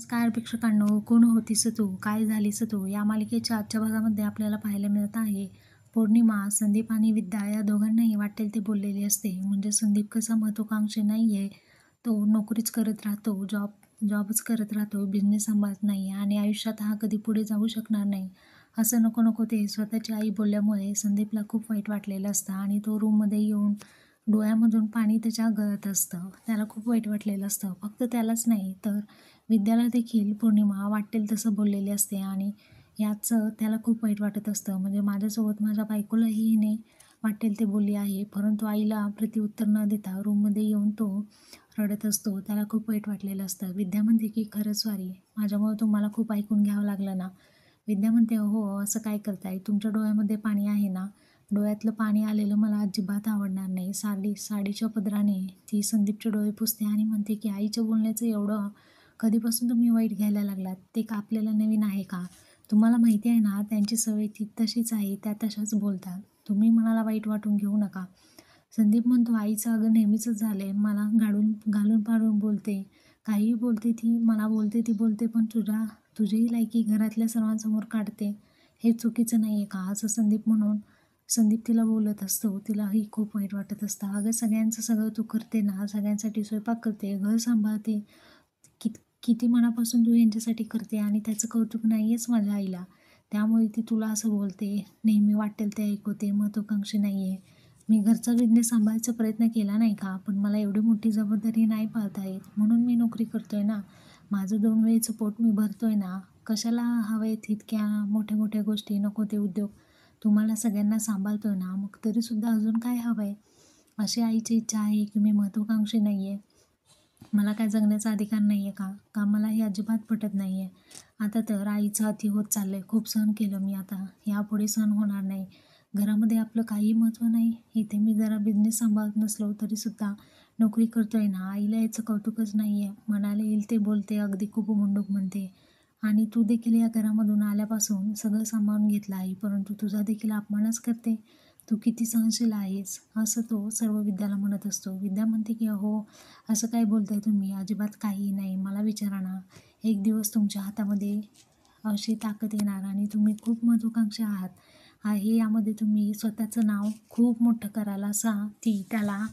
नमस्कार प्रेक्षकांनो, कोण होतीस तू, काय झालीस तू या मालिकेच्या आजच्या भागामध्ये आपल्याला पाहायला मिळत आहे. पौर्णिमा, संदीप आणि विद्या या दोघांनाही वाटेल ते बोललेली असते. म्हणजे संदीप कसा महत्त्वाकांक्षी नाही आहे, तो नोकरीच करत राहतो, जॉबच करत राहतो, बिझनेस सांभाळत नाही आणि आयुष्यात हा कधी पुढे जाऊ शकणार नाही. असं नको नको ते स्वतःची आई बोलल्यामुळे संदीपला खूप वाईट वाटलेलं असतं आणि तो रूममध्ये येऊन डोळ्यामधून पाणी त्याच्या गळत असतं. त्याला खूप वाईट वाटलेलं असतं. फक्त त्यालाच नाही तर विद्याला देखील पौर्णिमा वाटेल तसं बोललेली असते आणि याचं त्याला खूप वाईट वाटत असतं. म्हणजे माझ्यासोबत माझ्या बायकोलाही हिने वाटेल ते बोलली आहे, परंतु आईला प्रत्युत्तर न देता रूममध्ये येऊन तो रडत असतो. त्याला खूप वाईट वाटलेलं असतं. विद्या म्हणते की खरंच सॉरी, माझ्यामुळे तुम्हाला खूप ऐकून घ्यावं लागलं ना. विद्या म्हणते हो असं काय करताय, तुमच्या डोळ्यामध्ये पाणी आहे ना. डोळ्यातलं पाणी आलेलं मला अजिबात आवडणार नाही. साडीच्या पदराने ती संदीपचे डोळे पुसते आणि म्हणते की आईच्या बोलण्याचं एवढं कधीपासून तुम्ही वाईट घ्यायला लागलात, ते का आपल्याला नवीन आहे का. तुम्हाला माहिती आहे ना त्यांची सवय ती तशीच आहे, त्या तशाच बोलतात. तुम्ही मनाला वाईट वाटून घेऊ नका. संदीप म्हणतो आईचं अगं नेहमीचंच झालंय, मला घालून पाडून बोलते, काहीही बोलते ती, मला बोलते ती बोलते, पण तुझीही लायकी घरातल्या सर्वांसमोर काढते, हे चुकीचं नाही आहे का, असं संदीप तिला बोलत असतो. तिलाही खूप वाईट वाटत असतं. अगं सगळ्यांचं सगळं तू करते ना, सगळ्यांसाठी स्वयंपाक करते, घर सांभाळते, किती मनापासून तू यांच्यासाठी करते आणि त्याचं कौतुक नाही आहेच माझ्या आईला. त्यामुळे ती तुला असं बोलते, नेहमी वाटेल ते ऐकवते, महत्त्वाकांक्षी नाही आहे. मी घरचा बिझनेस सांभाळायचा प्रयत्न केला नाही का, पण मला एवढी मोठी जबाबदारी नाही पाळता येत, म्हणून मी नोकरी करतोय ना. माझं 2 वेळेचं पोट मी भरतोय ना. कशाला हवेत इतक्या मोठ्या मोठ्या गोष्टी, नको ते उद्योग. तुम्हाला सगळ्यांना सांभाळतोय ना, मग तरीसुद्धा अजून काय हवं आहे. अशी आईची इच्छा आहे की मी महत्त्वाकांक्षी नाही आहे, मला काय जगण्याचा अधिकार नाही आहे का? का मला हे अजिबात पटत नाही आहे. आता तर आईचं अति होत चाललं आहे. खूप सहन केलं मी आता. यापुढे सहन होणार नाही. घरामध्ये आपलं काहीही महत्त्व नाही. इथे मी जरा बिझनेस सांभाळत नसलो तरीसुद्धा नोकरी करतोय ना, आईला याचं कौतुकच नाही आहे. मनाला येईल ते बोलते, अगदी कुबुमुंडूक म्हणते. आणि तू देखील या घरामधून आल्यापासून सगळं सांभाळून घेतलं आहे, परंतु तुझा देखील अपमानच करते. तू किती सहनशील आहेस, असं तो सर्व विद्याला म्हणत असतो. विद्या म्हणते की अहो असं काय बोलताय तुम्ही, अजिबात काहीही नाही. मला विचारा ना, एक दिवस तुमच्या हातामध्ये अशी ताकद येणार आणि तुम्ही खूप महत्त्वाकांक्षी आहात आहे, यामध्ये तुम्ही स्वतःचं नाव खूप मोठं कराल, असा ती त्याला